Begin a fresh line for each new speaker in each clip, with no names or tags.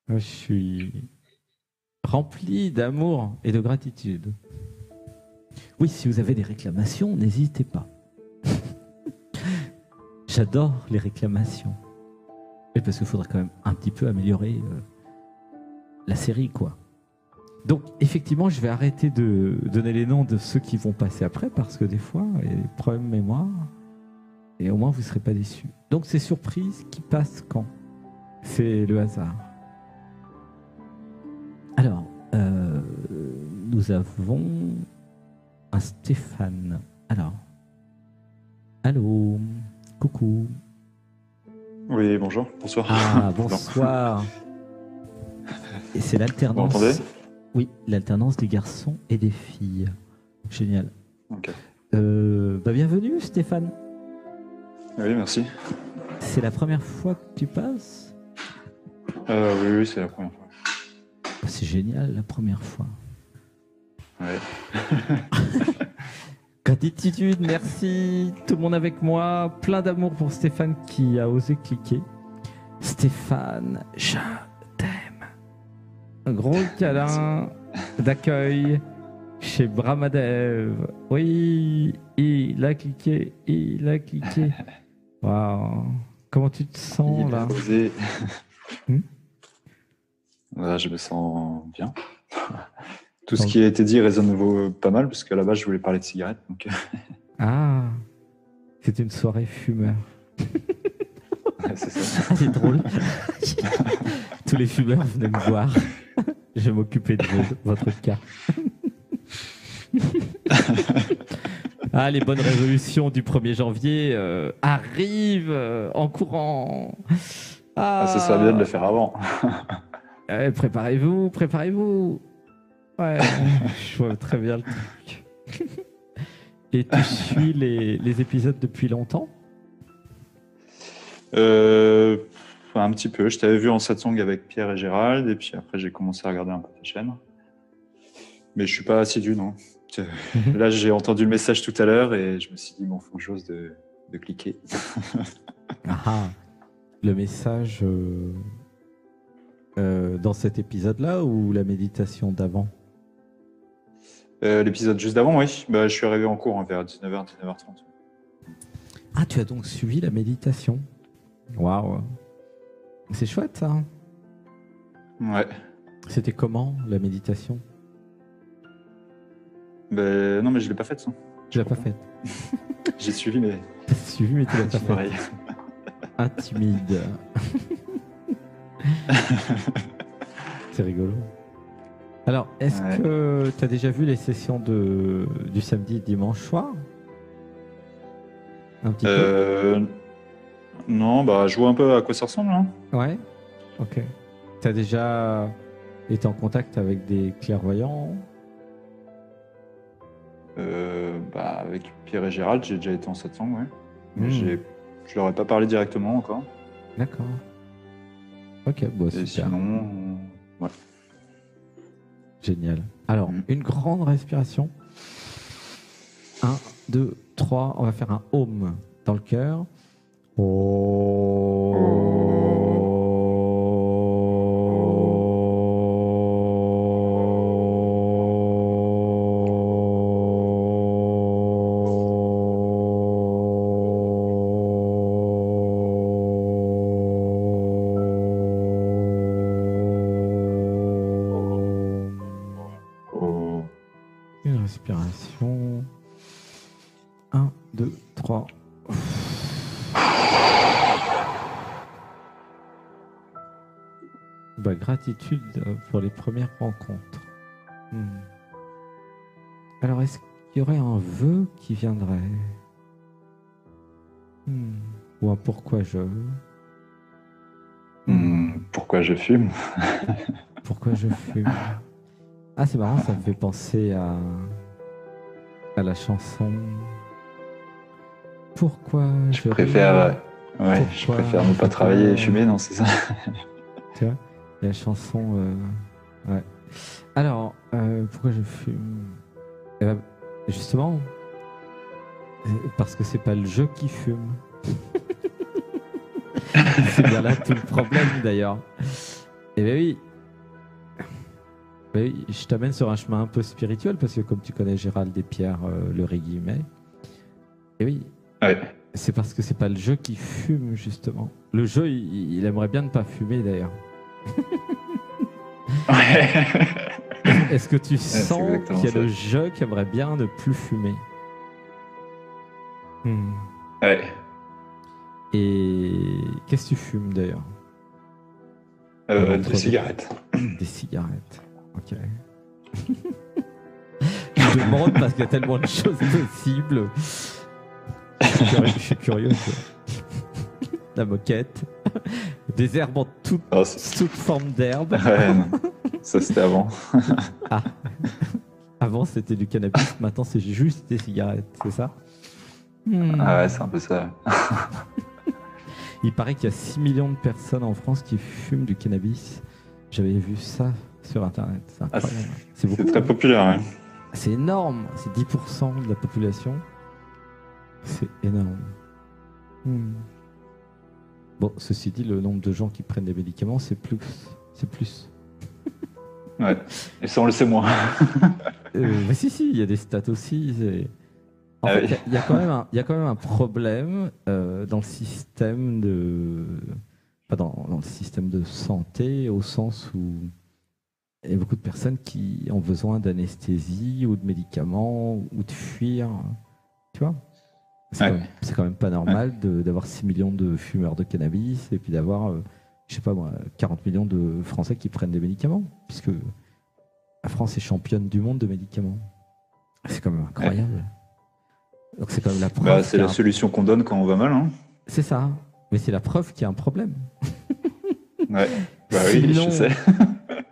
Je suis rempli d'amour et de gratitude. Oui, si vous avez des réclamations, n'hésitez pas. J'adore les réclamations. Et parce qu'il faudrait quand même un petit peu améliorer la série, quoi. Donc, effectivement, je vais arrêter de donner les noms de ceux qui vont passer après, parce que des fois, il y a des problèmes de mémoire, et au moins, vous ne serez pas déçus. Donc, ces surprises qui passent quand? C'est le hasard. Alors, nous avons un Stéphane. Alors, allô, coucou.
Oui, bonjour, bonsoir.
Ah, bonsoir. Et c'est
Vous
l'alternance.
m'entendez?
Oui, l'alternance des garçons et des filles. Génial.
Ok.
Bienvenue, Stéphane.
Oui, merci.
C'est la première fois que tu passes?
Oui, c'est la première fois.
C'est génial, la première fois.
Ouais.
Gratitude, merci. Tout le monde avec moi. Plein d'amour pour Stéphane qui a osé cliquer. Stéphane, je t'aime. Un gros câlin d'accueil chez Brahmadev. Oui, il a cliqué, il a cliqué. Waouh. Comment tu te sens là?
Osé.
Hmm.
Voilà, je me sens bien. Tout ce qui a été dit résonne pas mal, parce qu'à la base, je voulais parler de cigarettes. Donc...
Ah, c'est une soirée fumeur.
c'est ça.
Ah, c'est drôle. Tous les fumeurs venaient me voir. Je vais m'occuper de votre cas. Ah, les bonnes résolutions du 1er janvier arrivent en courant.
Ah, ça serait bien de le faire avant.
Préparez-vous, préparez-vous. Ouais, je vois très bien le truc. Et tu suis les épisodes depuis longtemps?
Un petit peu. Je t'avais vu en satsang avec Pierre et Gérald, et puis après, j'ai commencé à regarder un peu ta chaîne. Mais je suis pas assidu, non. Là, j'ai entendu le message tout à l'heure et je me suis dit, bon, faut que j'ose de cliquer.
Ah, le message dans cet épisode-là ou la méditation d'avant?
L'épisode juste d'avant, oui. Bah, je suis arrivé en cours vers 19h, 19h30.
Ah, tu as donc suivi la méditation. Waouh. C'est chouette, ça.
Ouais.
C'était comment, la méditation?
Non, mais je l'ai pas faite, ça.
Tu l'as pas faite?
J'ai suivi, mais...
T'as suivi, mais tu l'as pas faite.
Pareil.
Intimide. C'est rigolo. Alors, est-ce que tu as déjà vu les sessions du samedi et dimanche soir? Un petit peu?
Non, bah, je vois un peu à quoi ça ressemble. Hein.
Ouais. Ok. Tu as déjà été en contact avec des clairvoyants?
Avec Pierre et Gérald, j'ai déjà été en satsang, ouais. Mais je leur ai pas parlé directement encore.
D'accord. Ok, bon, super.
Et sinon, ouais.
Génial. Alors, une grande respiration. 1, 2, 3. On va faire un home dans le cœur. Une respiration. 1, 2, 3. Gratitude pour les premières rencontres. Alors, est-ce qu'il y aurait un vœu qui viendrait? Ou un pourquoi je...
Pourquoi je fume?
Pourquoi je fume? Ah, c'est marrant, ça me fait penser à la chanson. Pourquoi je
préfère, je préfère ne pas travailler et fumer, non, c'est ça?
Tu vois, la chanson. Ouais. Alors, pourquoi je fume? Justement, parce que c'est pas le jeu qui fume. C'est bien là tout le problème d'ailleurs. Eh ben oui. Ben oui, je t'amène sur un chemin un peu spirituel parce que comme tu connais Gérald et Pierre, le Guillemet, et oui,
Ouais.
c'est parce que c'est pas le jeu qui fume justement. Le jeu, il aimerait bien ne pas fumer d'ailleurs.
Ouais.
Est-ce que tu
c'est
sens
exactement
qu'il y a
ça.
le jeu qui aimerait bien ne plus fumer?
Ouais.
Et qu'est-ce que tu fumes d'ailleurs? Avant de
Des
revenir.
cigarettes.
Des cigarettes. Ok. Je demande parce qu'il y a tellement de choses possibles. Je suis curieux. La moquette. Des herbes en toute forme d'herbe.
Ouais, non. Ça, c'était avant.
Ah. Avant, c'était du cannabis. Maintenant, c'est juste des cigarettes. C'est ça?
Ah ouais, c'est un peu ça.
Il paraît qu'il y a 6 millions de personnes en France qui fument du cannabis. J'avais vu ça sur Internet. C'est incroyable. C'est beaucoup.
C'est très populaire. Ouais.
C'est énorme. C'est 10% de la population. C'est énorme. Bon, ceci dit, le nombre de gens qui prennent des médicaments, c'est plus. C'est plus.
Ouais. Et ça, on le sait moins.
Mais si, il y a des stats aussi. En fait,
oui.
il y a quand même un problème dans le système de. Pas dans le système de santé, au sens où il y a beaucoup de personnes qui ont besoin d'anesthésie ou de médicaments ou de fuir. Tu vois? C'est quand même pas normal d'avoir 6 millions de fumeurs de cannabis et puis d'avoir, je sais pas moi, 40 millions de Français qui prennent des médicaments, puisque la France est championne du monde de médicaments. C'est quand même incroyable. Donc c'est quand même la preuve.
C'est la solution qu'on donne quand on va mal. Hein.
C'est ça. Mais c'est la preuve qu'il y a un problème.
Ouais. Bah oui, je sais.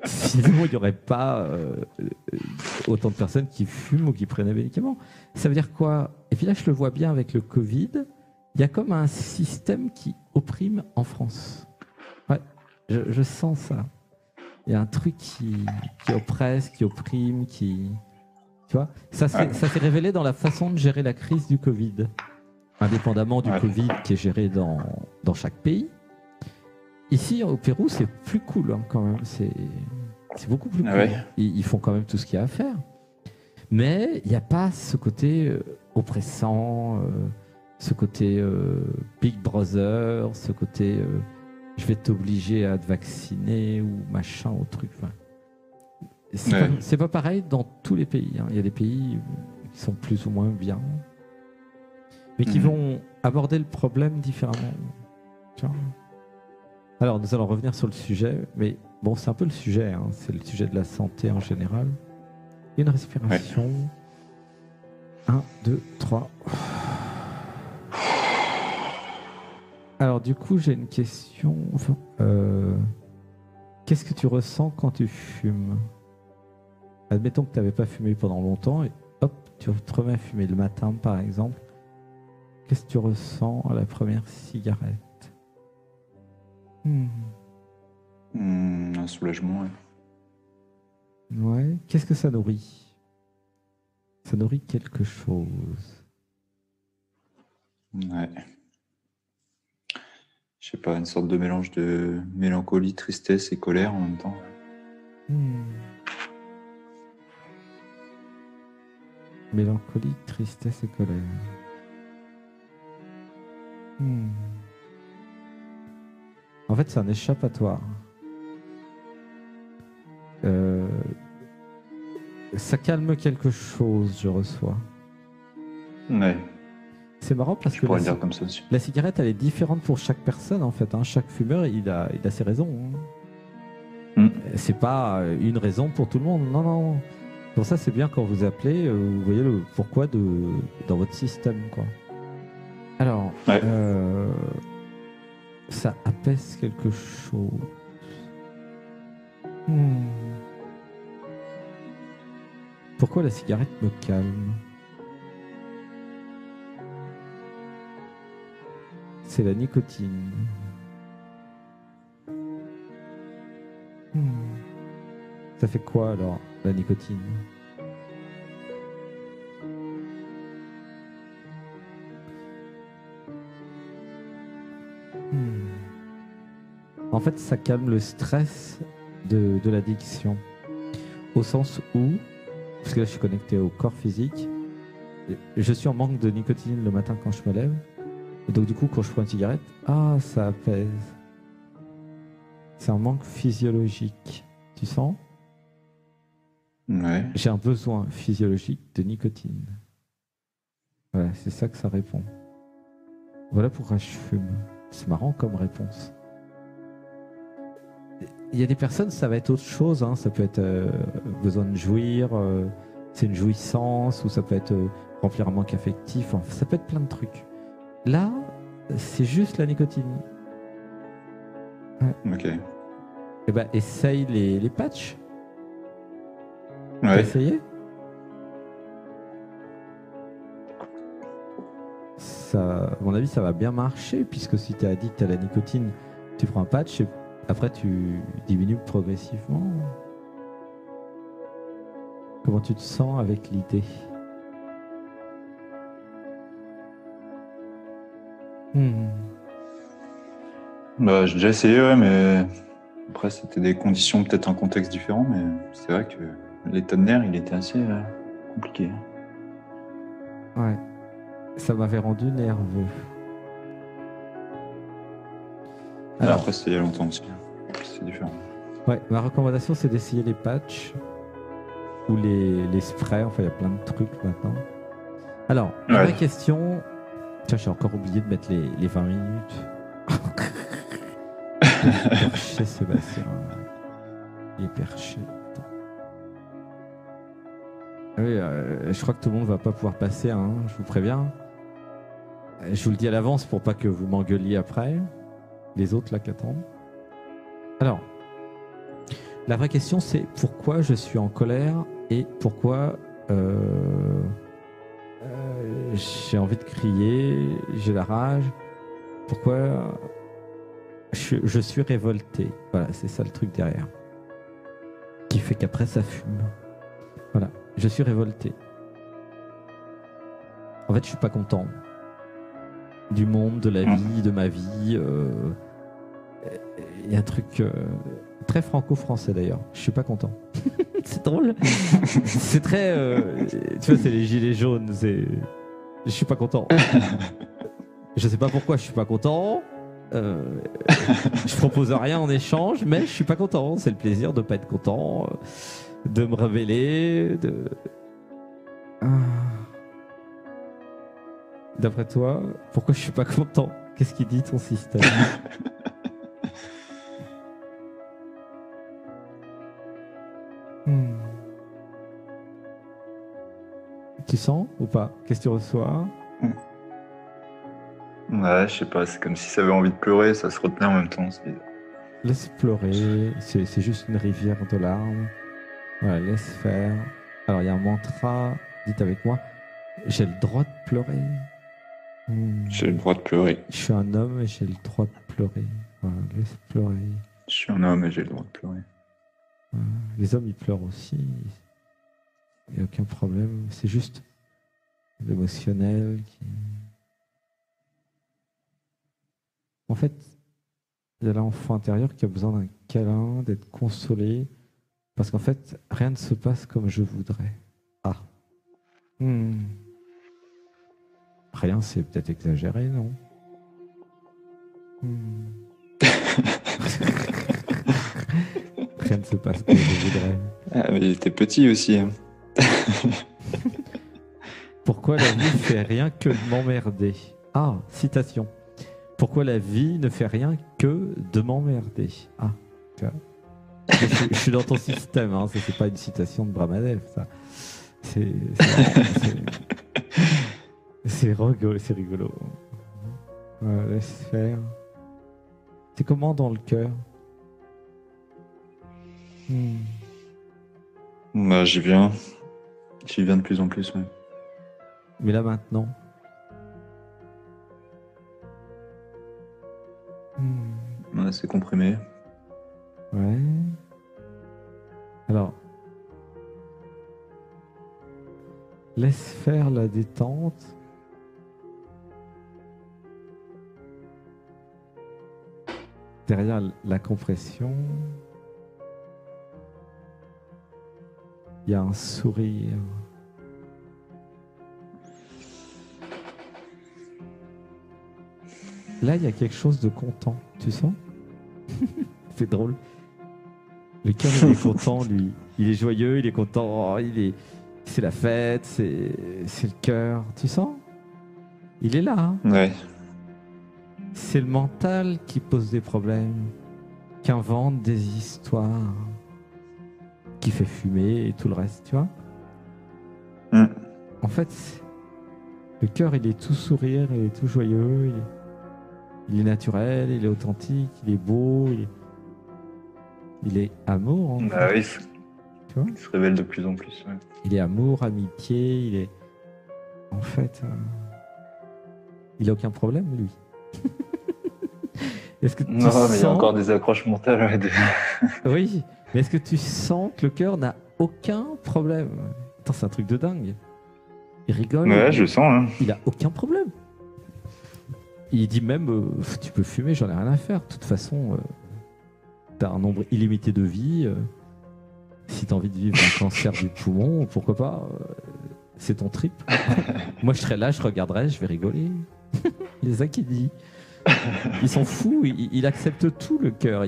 Sinon, il n'y aurait pas autant de personnes qui fument ou qui prennent des médicaments. Ça veut dire quoi? Et puis là, je le vois bien avec le Covid. Il y a comme un système qui opprime en France. Ouais, je sens ça. Il y a un truc qui oppresse, qui opprime, qui... Tu vois, ça s'est révélé dans la façon de gérer la crise du Covid. Indépendamment du Covid qui est géré dans chaque pays. Ici, au Pérou, c'est plus cool hein, quand même. C'est beaucoup plus cool. Ils font quand même tout ce qu'il y a à faire. Mais il n'y a pas ce côté oppressant, ce côté Big Brother, ce côté je vais t'obliger à te vacciner ou machin ou truc. Enfin, c'est pas pareil dans tous les pays. Hein. Il y a des pays qui sont plus ou moins bien, mais qui vont aborder le problème différemment. Tu vois ? Alors, nous allons revenir sur le sujet, mais bon, c'est un peu le sujet, hein. C'est le sujet de la santé en général. Une respiration. 1, 2, 3. Alors, du coup, j'ai une question. Enfin, qu'est-ce que tu ressens quand tu fumes? Admettons que tu n'avais pas fumé pendant longtemps et hop, tu te remets à fumer le matin, par exemple. Qu'est-ce que tu ressens à la première cigarette?
Un soulagement,
Ouais. Qu'est-ce que ça nourrit? Ça nourrit quelque chose.
Ouais. Je sais pas, une sorte de mélange de mélancolie, tristesse et colère en même temps.
Mélancolie, tristesse et colère. En fait, c'est un échappatoire. Ça calme quelque chose, je reçois.
Ouais.
C'est marrant parce que
dire comme ça aussi.
La cigarette, elle est différente pour chaque personne, en fait. Hein. Chaque fumeur, il a ses raisons. Hein. C'est pas une raison pour tout le monde. Non, non. Pour ça, c'est bien quand vous appelez, vous voyez le pourquoi dans votre système, quoi. Alors, ça apaise quelque chose. Pourquoi la cigarette me calme? C'est la nicotine. Ça fait quoi alors, la nicotine? En fait, ça calme le stress de l'addiction. Au sens où, parce que là je suis connecté au corps physique, je suis en manque de nicotine le matin quand je me lève. Et donc du coup quand je prends une cigarette, ça apaise. C'est un manque physiologique. Tu sens?
Ouais.
J'ai un besoin physiologique de nicotine. Voilà, c'est ça que ça répond. Voilà pourquoi je fume. C'est marrant comme réponse. Il y a des personnes, ça va être autre chose. Hein. Ça peut être besoin de jouir, c'est une jouissance, ou ça peut être remplir un manque affectif. Enfin, ça peut être plein de trucs. Là, c'est juste la nicotine. Ouais.
Ok.
Eh ben, essaye les patchs.
Ouais.
T'as essayé? Ça, à mon avis, ça va bien marcher, puisque si tu es addict à la nicotine, tu prends un patch et après tu diminues progressivement. Comment tu te sens avec l'idée?
Bah, j'ai déjà essayé, ouais, mais après, c'était des conditions, peut-être un contexte différent, mais c'est vrai que l'état de nerfs, il était assez compliqué.
Ouais, ça m'avait rendu nerveux.
Alors, après, c'était il y a longtemps aussi. C'est différent.
Ouais, ma recommandation, c'est d'essayer les patchs ou les sprays. Enfin, il y a plein de trucs maintenant. Alors, la vraie question... Tiens, j'ai encore oublié de mettre les 20 minutes. Il est perché, Sébastien. Il est perché. Oui, je crois que tout le monde va pas pouvoir passer, hein, je vous préviens. Je vous le dis à l'avance pour pas que vous m'engueuliez après. Les autres, là, qui attendent. Alors, la vraie question, c'est pourquoi je suis en colère et pourquoi j'ai envie de crier, j'ai la rage. Pourquoi je suis révolté. Voilà, c'est ça le truc derrière. Qui fait qu'après, ça fume. Voilà, je suis révolté. En fait, je suis pas content du monde, de la vie, de ma vie. Il y a un truc très franco-français d'ailleurs. Je suis pas content. C'est drôle. C'est très... tu vois, c'est les gilets jaunes. Je suis pas content. Je sais pas pourquoi je suis pas content. Je propose rien en échange, mais je suis pas content. C'est le plaisir de pas être content, de me révéler, de... D'après toi, pourquoi je suis pas content? Qu'est-ce qu'il dit ton système? Tu sens ou pas? Qu'est-ce que tu reçois?
Ouais, je sais pas, c'est comme si ça avait envie de pleurer, ça se retenait en même temps.
Laisse pleurer, c'est juste une rivière de larmes. Voilà, laisse faire. Alors, il y a un mantra, dites avec moi, j'ai le droit de pleurer.
J'ai le droit de pleurer.
Je suis un homme et j'ai le droit de pleurer. Voilà, laisse pleurer.
Je suis un homme et j'ai le droit de pleurer.
Voilà. Les hommes, ils pleurent aussi. Il n'y a aucun problème. C'est juste l'émotionnel qui... En fait, il y a l'enfant intérieur qui a besoin d'un câlin, d'être consolé. Parce qu'en fait, rien ne se passe comme je voudrais. Rien, c'est peut-être exagéré, non? Rien ne se passe comme je voudrais.
Ah, mais il était petit aussi. Hein.
Pourquoi la vie fait rien que de m'emmerder? Citation. Pourquoi la vie ne fait rien que de m'emmerder? Tu vois. Je suis dans ton système, hein. Ça, c'est pas une citation de Brahmadev, ça. C'est rigolo. Laisse faire. C'est comment dans le cœur?
Bah, j'y viens. J'y viens de plus en plus, ouais.
Mais là, maintenant.
Ouais, c'est comprimé.
Ouais. Alors, laisse faire la détente. Derrière la compression. Il y a un sourire. Là, il y a quelque chose de content, tu sens? C'est drôle. Le cœur, il est content, lui. Il est joyeux, il est content. C'est la fête, c'est le cœur. Tu sens? Il est là. Hein.
Ouais.
C'est le mental qui pose des problèmes, qui invente des histoires, qui fait fumer et tout le reste, tu vois? En fait, le cœur, il est tout sourire, il est tout joyeux, il est naturel, il est authentique, il est beau, il est amour. En
Bah
fait.
oui,
Tu vois,
il se révèle de plus en plus. Ouais.
il est amour, amitié, il est... En fait, il a aucun problème, lui. Est-ce que tu
Non, mais il y a
sens...
encore des accroches mentales. Ouais,
Oui, mais est-ce que tu sens que le cœur n'a aucun problème? Attends, c'est un truc de dingue. Il rigole.
Ouais, je sens. Hein.
Il a aucun problème. Il dit même, tu peux fumer, j'en ai rien à faire. De toute façon, t'as un nombre illimité de vies. Si t'as envie de vivre un cancer du poumon, pourquoi pas? C'est ton trip. Moi, je serais là, je regarderais, je vais rigoler. Il est ça qu'il dit. Il s'en fout, il accepte tout, le cœur.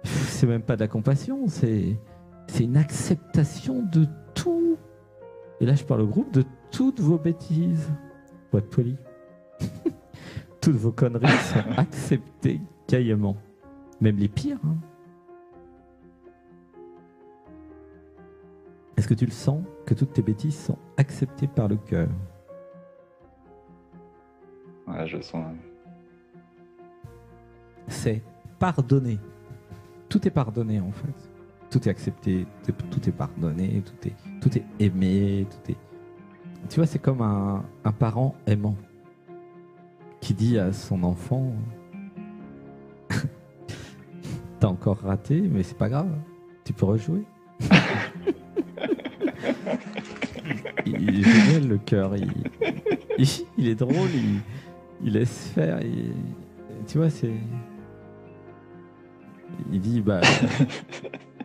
C'est même pas de la compassion, c'est une acceptation de tout. Et là, je parle au groupe de toutes vos bêtises. Pour être poli. Toutes vos conneries sont acceptées caillement. Même les pires. Hein. Est-ce que tu le sens que toutes tes bêtises sont acceptées par le cœur?
Ouais, je sens.
C'est pardonné. Tout est pardonné en fait. Tout est accepté, tout est pardonné, tout est aimé, tout est... Tu vois, c'est comme un parent aimant qui dit à son enfant t'as encore raté, mais c'est pas grave, tu peux rejouer. Il est génial, le cœur. Il est drôle, il laisse faire. Tu vois, c'est... Il dit, bah,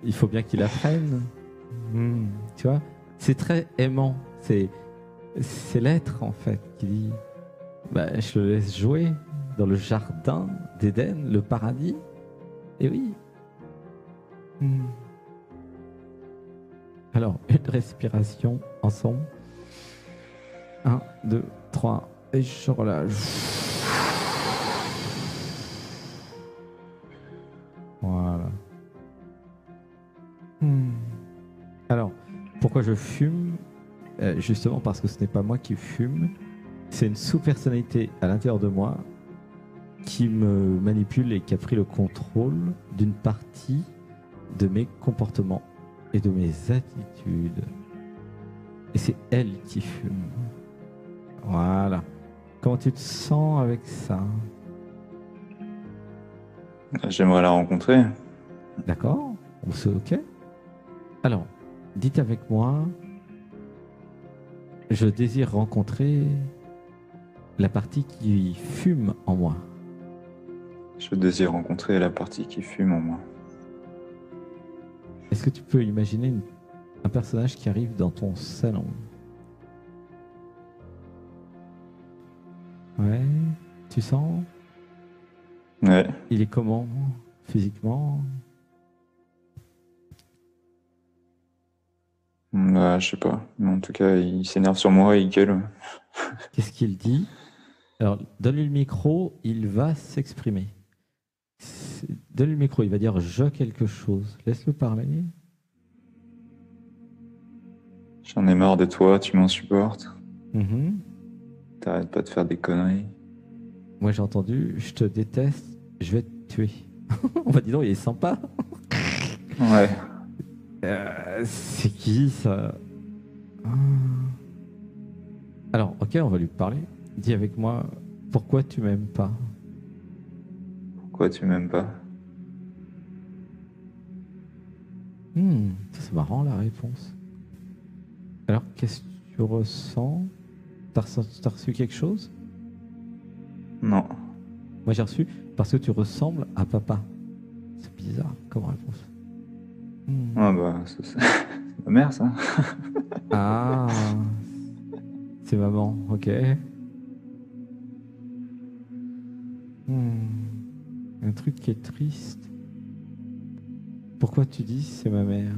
il faut bien qu'il apprenne. Tu vois, c'est très aimant. C'est l'être, en fait, qui dit, bah, je le laisse jouer dans le jardin d'Éden, le paradis. Et oui. Alors, une respiration ensemble. 1, 2, 3. Et je relâche. Voilà. Alors, pourquoi je fume? Justement parce que ce n'est pas moi qui fume. C'est une sous-personnalité à l'intérieur de moi qui me manipule et qui a pris le contrôle d'une partie de mes comportements et de mes attitudes. Et c'est elle qui fume. Voilà. Comment tu te sens avec ça?
J'aimerais la rencontrer.
D'accord? On se OK? Alors, dites avec moi, je désire rencontrer la partie qui fume en moi.
Je désire rencontrer la partie qui fume en moi.
Est-ce que tu peux imaginer un personnage qui arrive dans ton salon? Ouais, tu sens?
Ouais.
Il est comment physiquement?
Bah, je sais pas. Mais en tout cas, il s'énerve sur moi et il gueule.
Qu'est-ce qu'il dit? Alors, donne-lui le micro, il va s'exprimer. Donne-lui le micro, il va dire « je quelque chose ». Laisse-le parler.
J'en ai marre de toi, tu m'insupportes.
Mm-hmm.
T'arrêtes pas de faire des conneries.
Moi, j'ai entendu « je te déteste, je vais te tuer ». On va dire non, il est sympa.
Ouais.
C'est qui ça? Alors, ok, on va lui parler. Dis avec moi, pourquoi tu m'aimes pas?
Pourquoi tu m'aimes pas?
C'est marrant la réponse. Alors, qu'est-ce que tu ressens? T'as reçu quelque chose?
Non.
Moi, j'ai reçu parce que tu ressembles à papa. C'est bizarre comme réponse.
Ah bah, c'est ma mère, ça.
Ah, c'est maman, ok. Un truc qui est triste. Pourquoi tu dis c'est ma mère?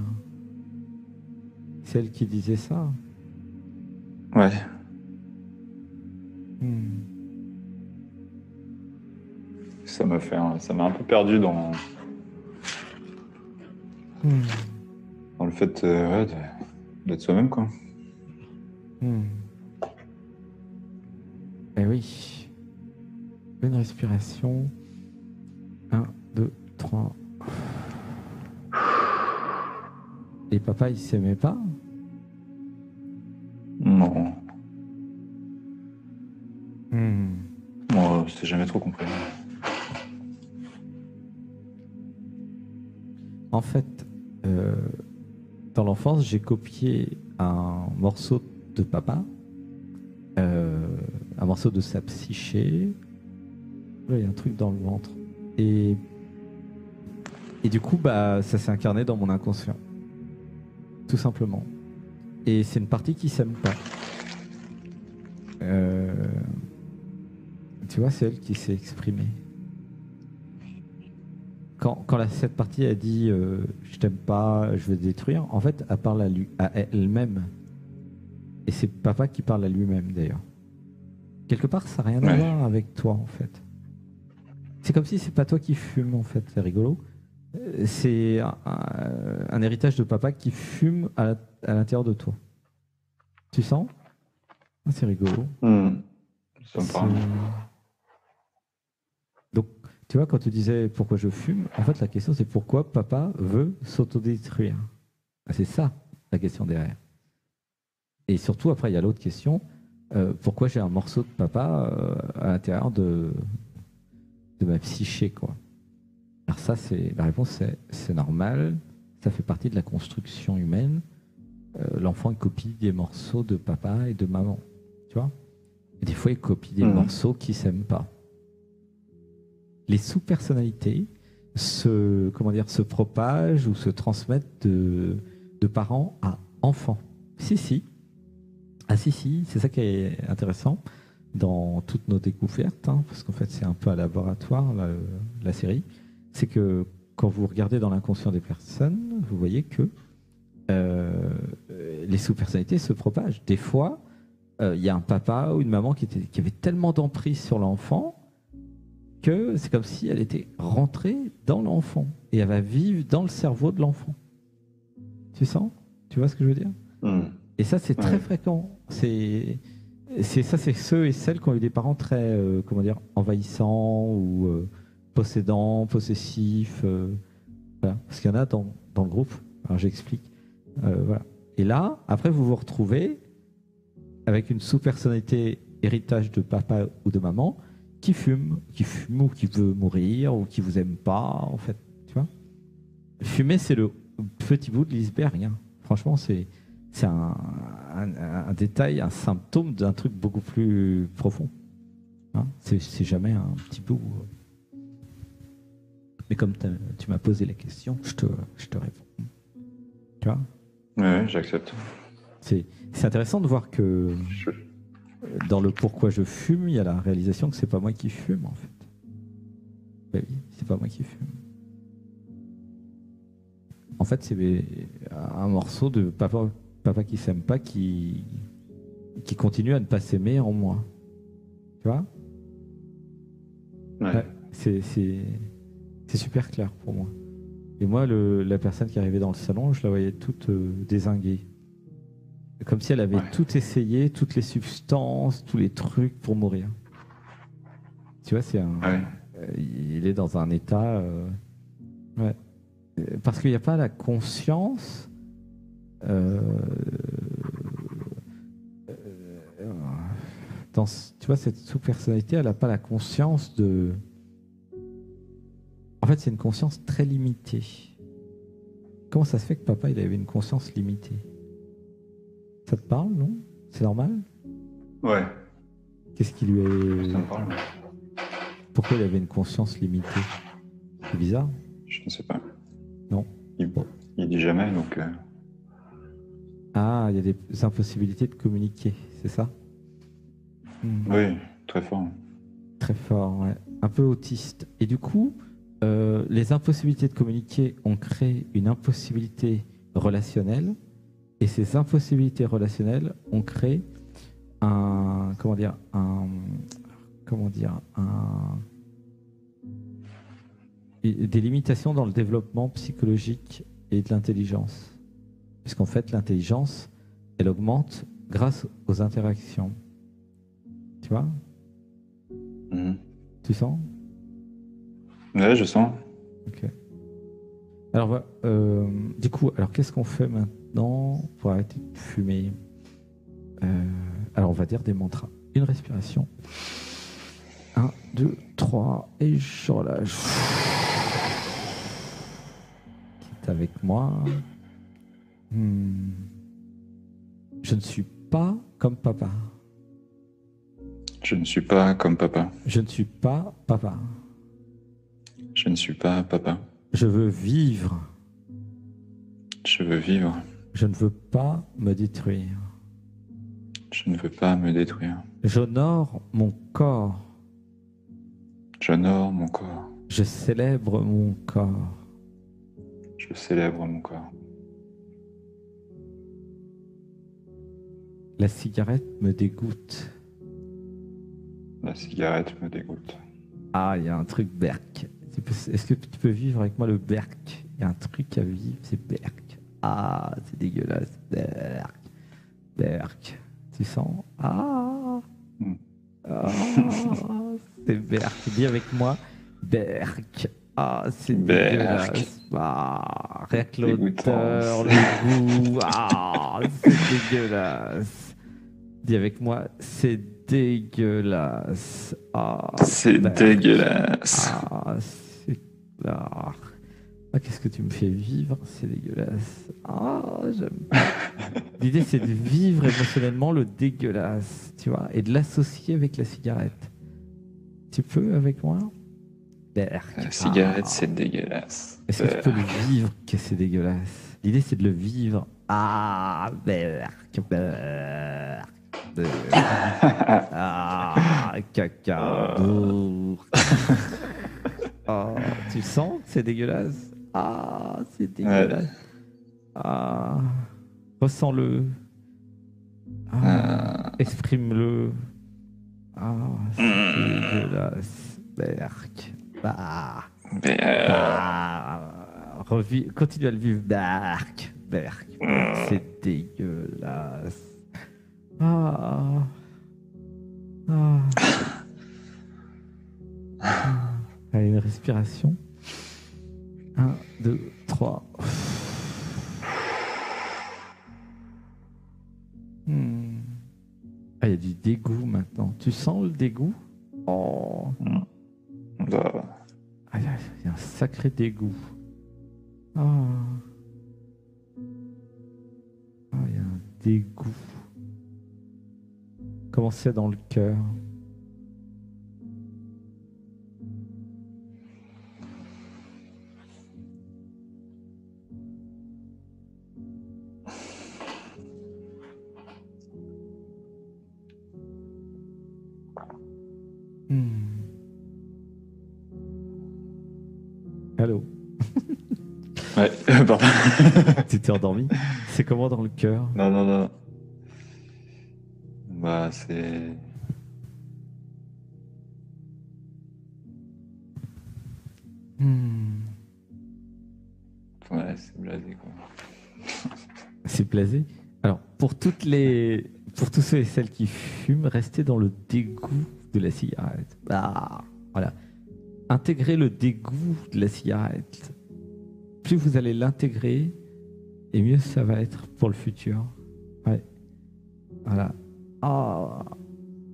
C'est elle qui disait ça?
Ouais.
Hmm.
Ça m'a un peu perdu
Hmm.
dans le fait d'être soi-même, quoi.
Hmm. Eh oui. Une respiration. 1, 2, 3. Et papa, il s'aimait pas?
Non.
Hmm.
Moi, c'était jamais trop compris.
En fait, dans l'enfance, j'ai copié un morceau de papa, un morceau de sa psyché. Là, il y a un truc dans le ventre. Et du coup, bah, ça s'est incarné dans mon inconscient. Tout simplement. Et c'est une partie qui s'aime pas. Tu vois, c'est elle qui s'est exprimée. Quand cette partie a dit je t'aime pas, je vais te détruire, en fait, elle parle à elle-même. Et c'est papa qui parle à lui-même d'ailleurs. Quelque part, ça n'a rien à voir avec toi en fait. C'est comme si c'est pas toi qui fume en fait, c'est rigolo. C'est un héritage de papa qui fume à l'intérieur de toi. Tu sens? Ah, c'est rigolo.
Ça me parle.
Donc, tu vois, quand tu disais pourquoi je fume, en fait, la question c'est pourquoi papa veut s'autodétruire. Ah, c'est ça la question derrière. Et surtout, après, il y a l'autre question pourquoi j'ai un morceau de papa à l'intérieur de ma psyché, quoi. Alors, ça, la réponse, c'est normal. Ça fait partie de la construction humaine. L'enfant, il copie des morceaux de papa et de maman. Tu vois? Et des fois, il copie des morceaux qui ne s'aiment pas. Les sous-personnalités se propagent ou se transmettent de parents à enfants. Si. Ah si, c'est ça qui est intéressant dans toutes nos découvertes, hein, parce qu'en fait c'est un peu un laboratoire, la série, c'est que quand vous regardez dans l'inconscient des personnes, vous voyez que les sous-personnalités se propagent. Des fois, il y a un papa ou une maman qui avait tellement d'emprise sur l'enfant que c'est comme si elle était rentrée dans l'enfant et elle va vivre dans le cerveau de l'enfant. Tu sens? Tu vois ce que je veux dire? Et ça, c'est très fréquent. C'est ceux et celles qui ont eu des parents très, envahissants ou possédants, possessifs. Voilà. Parce qu'il y en a dans le groupe. Alors j'explique. Voilà. Et là, après, vous vous retrouvez avec une sous-personnalité héritage de papa ou de maman qui fume ou qui veut mourir ou qui vous aime pas, en fait. Tu vois? Fumer, c'est le petit bout de l'iceberg. Hein. Franchement, c'est un détail, un symptôme d'un truc beaucoup plus profond. Hein, c'est jamais un petit bout. Mais comme tu m'as posé la question, je te réponds. Tu vois?
Ouais, j'accepte.
C'est intéressant de voir que dans le pourquoi je fume, il y a la réalisation que c'est pas moi qui fume en fait. Ben oui, c'est pas moi qui fume. En fait, c'est un morceau de papa qui s'aime pas, qui continue à ne pas s'aimer en moi. Tu vois? Ouais, c'est super clair pour moi. Et moi, la personne qui arrivait dans le salon, je la voyais toute dézinguée. Comme si elle avait tout essayé, toutes les substances, tous les trucs pour mourir. Tu vois, il est dans un état... ouais. Parce qu'il n'y a pas la conscience... tu vois, cette sous-personnalité, elle n'a pas la conscience de... En fait, c'est une conscience très limitée. Comment ça se fait que papa, il avait une conscience limitée? Ça te parle, non? C'est normal?
Ouais.
Qu'est-ce qui lui est...
Ça me parle.
Pourquoi il avait une conscience limitée? C'est bizarre.
Je ne sais pas.
Non.
Il dis jamais, donc...
Ah, il y a des impossibilités de communiquer, c'est ça?
Oui, très fort.
Très fort, ouais. Un peu autiste. Et du coup, les impossibilités de communiquer ont créé une impossibilité relationnelle, et ces impossibilités relationnelles ont créé un, des limitations dans le développement psychologique et de l'intelligence. Puisqu'en fait, l'intelligence, elle augmente grâce aux interactions. Tu vois? Tu sens?
Ouais, je sens.
Ok. Alors, du coup, alors qu'est-ce qu'on fait maintenant pour arrêter de fumer? Alors, on va dire des mantras. Une respiration. 1, 2, 3, et je relâche. Qui est avec moi? Je ne suis pas comme papa.
Je ne suis pas comme papa.
Je ne suis pas papa.
Je ne suis pas papa.
Je veux vivre.
Je veux vivre.
Je ne veux pas me détruire.
Je ne veux pas me détruire.
J'honore mon corps.
J'honore mon corps.
Je célèbre mon corps.
Je célèbre mon corps.
La cigarette me dégoûte.
La cigarette me dégoûte.
Ah, il y a un truc berk. Est-ce que tu peux vivre avec moi le berk? Il y a un truc à vivre, c'est berk. Ah, c'est dégueulasse. Berk. Berk. Tu sens? Ah. C'est berk. Dis avec moi. Berk. Ah, c'est dégueulasse. Ah, rien que l'odeur, le goût. Ah, c'est dégueulasse. Dis avec moi, c'est dégueulasse. Ah,
c'est dégueulasse.
Ah, c'est... Ah, qu'est-ce que tu me fais vivre? C'est dégueulasse. Ah, j'aime pas. L'idée, c'est de vivre émotionnellement le dégueulasse, tu vois, et de l'associer avec la cigarette. Tu peux avec moi? Berk.
La cigarette, c'est dégueulasse.
Est-ce que tu peux le vivre que c'est dégueulasse? L'idée, c'est de le vivre. Ah, berk, berk. Ah, caca. Oh, tu sens que c'est dégueulasse? Ah, c'est dégueulasse. Ah, ressens-le. Ah, exprime-le. Ah, c'est dégueulasse. Berk. Bah. Continue à le vivre. Berk. Berk. C'est dégueulasse. Ah. Ah. Allez, une respiration. 1, 2, 3. Ah, il y a du dégoût maintenant. Tu sens le dégoût? Oh. Ah, il y a un sacré dégoût. Ah. Ah, il y a un dégoût. Comment c'est dans le cœur? Allô?
Ouais, pardon.
Tu t'es endormi? C'est comment dans le cœur?
Non. Bah, c'est... Ouais, c'est blasé, quoi.
C'est blasé? Alors, pour tous ceux et celles qui fument, restez dans le dégoût de la cigarette. Ah, voilà. Intégrez le dégoût de la cigarette. Plus vous allez l'intégrer, et mieux ça va être pour le futur. Ouais. Voilà. Ah.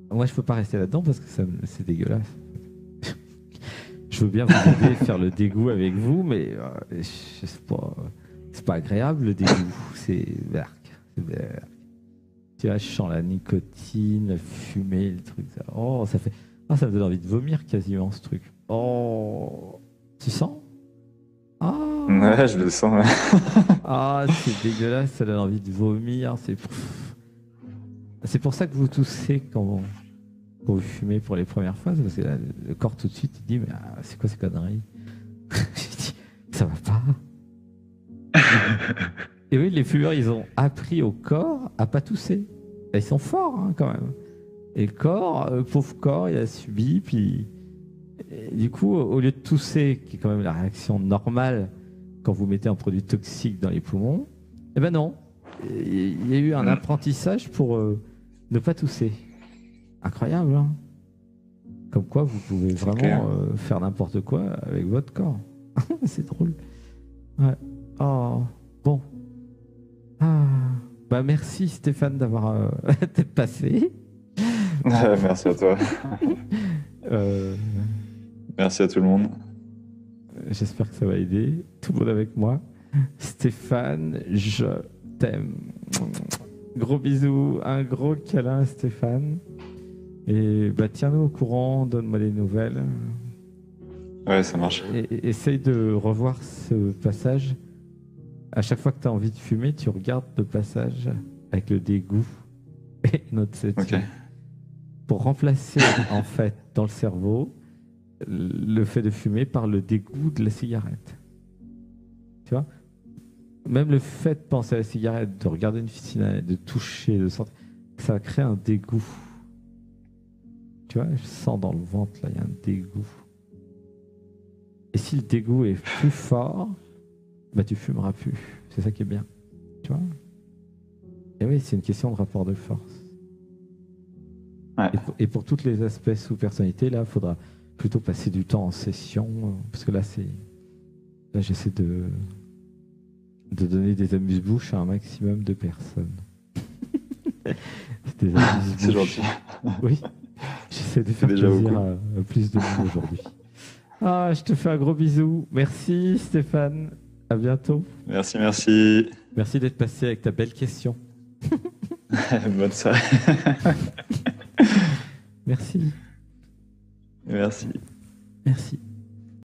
Moi, je peux pas rester là-dedans parce que c'est dégueulasse. Je veux bien vous aider à faire le dégoût avec vous, mais c'est pas agréable le dégoût. C'est berk. Tu vois, je sens la nicotine, la fumée, le truc. Ça. Oh, ça me donne envie de vomir quasiment ce truc. Oh, tu sens? Ah,
Ouais, je le sens. Ouais.
Ah, c'est dégueulasse, ça donne envie de vomir. C'est pour ça que vous toussez quand vous fumez pour les premières fois, parce que là, le corps tout de suite il dit mais c'est quoi ces conneries? Je dis, ça va pas. Et oui, les fumeurs, ils ont appris au corps à pas tousser. Et ils sont forts hein, quand même. Et le corps, pauvre corps, il a subi, puis et du coup, au lieu de tousser, qui est quand même la réaction normale quand vous mettez un produit toxique dans les poumons, eh ben non, il y a eu un apprentissage pour ne pas tousser. Incroyable, hein? Comme quoi, vous pouvez vraiment faire n'importe quoi avec votre corps. C'est drôle. Ouais. Oh, bon. Ah. Bah merci Stéphane d'avoir d'être passé.
Merci à toi.
Euh,
Merci à tout le monde.
J'espère que ça va aider. Tout le monde avec moi. Stéphane, je t'aime. Gros bisous, un gros câlin Stéphane. Et bah tiens-nous au courant, donne-moi des nouvelles.
Ouais, ça marche.
Et essaye de revoir ce passage. À chaque fois que tu as envie de fumer, tu regardes le passage avec le dégoût et notre setting.
Ok.
Pour remplacer en fait dans le cerveau le fait de fumer par le dégoût de la cigarette. Tu vois? Même le fait de penser à la cigarette, de regarder une cigarette, de toucher, de sentir, ça va créer un dégoût. Tu vois, je sens dans le ventre, là, il y a un dégoût. Et si le dégoût est plus fort, bah tu fumeras plus. C'est ça qui est bien. Tu vois? Et oui, c'est une question de rapport de force.
Ouais.
Et pour tous les aspects sous personnalité, là, il faudra plutôt passer du temps en session, parce que là, j'essaie de donner des amuse-bouches à un maximum de personnes. C'est des amuse-bouches.
C'est gentil.
Oui, j'essaie de faire
déjà
plaisir
beaucoup.
à plus de monde aujourd'hui. Ah, je te fais un gros bisou. Merci Stéphane. À bientôt.
Merci, merci.
Merci d'être passé avec ta belle question.
Bonne soirée.
Merci.
Merci.
Merci.